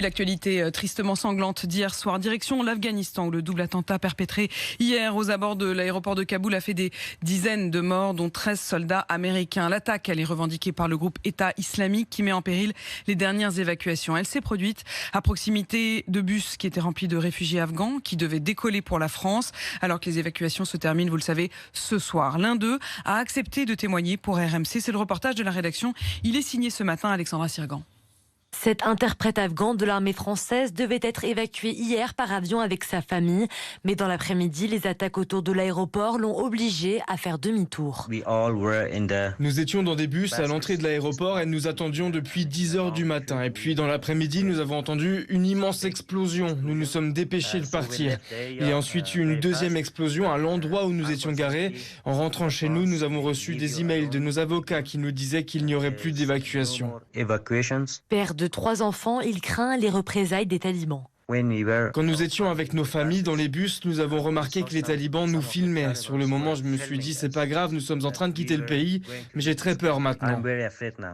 L'actualité tristement sanglante d'hier soir, direction l'Afghanistan, où le double attentat perpétré hier aux abords de l'aéroport de Kaboul a fait des dizaines de morts, dont 13 soldats américains. L'attaque, elle est revendiquée par le groupe État islamique qui met en péril les dernières évacuations. Elle s'est produite à proximité de bus qui étaient remplis de réfugiés afghans qui devaient décoller pour la France, alors que les évacuations se terminent, vous le savez, ce soir. L'un d'eux a accepté de témoigner pour RMC. C'est le reportage de la rédaction. Il est signé ce matin, Alexandra Sirgan. Cet interprète afghan de l'armée française devait être évacué hier par avion avec sa famille. Mais dans l'après-midi, les attaques autour de l'aéroport l'ont obligé à faire demi-tour. Nous étions dans des bus à l'entrée de l'aéroport et nous attendions depuis 10 heures du matin. Et puis dans l'après-midi, nous avons entendu une immense explosion. Nous nous sommes dépêchés de partir. Il y a ensuite eu une deuxième explosion à l'endroit où nous étions garés. En rentrant chez nous, nous avons reçu des emails de nos avocats qui nous disaient qu'il n'y aurait plus d'évacuation. Père de 3 enfants, il craint les représailles des talibans. Quand nous étions avec nos familles dans les bus, nous avons remarqué que les talibans nous filmaient. Sur le moment, je me suis dit, c'est pas grave, nous sommes en train de quitter le pays, mais j'ai très peur maintenant.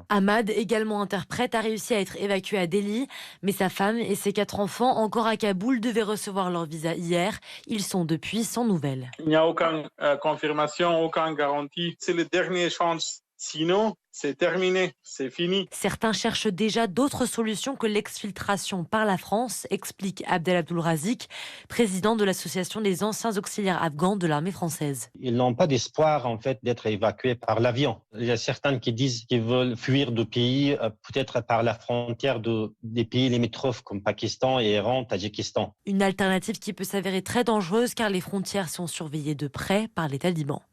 Ahmad, également interprète, a réussi à être évacué à Delhi, mais sa femme et ses 4 enfants, encore à Kaboul, devaient recevoir leur visa hier. Ils sont depuis sans nouvelles. Il n'y a aucune confirmation, aucune garantie. C'est la dernière chance. Sinon, c'est terminé, c'est fini. Certains cherchent déjà d'autres solutions que l'exfiltration par la France, explique Abdel Abdulrazik, président de l'association des anciens auxiliaires afghans de l'armée française. Ils n'ont pas d'espoir en fait d'être évacués par l'avion. Il y a certains qui disent qu'ils veulent fuir du pays, peut-être par la frontière des pays limitrophes comme Pakistan et Iran, Tadjikistan. Une alternative qui peut s'avérer très dangereuse car les frontières sont surveillées de près par les talibans.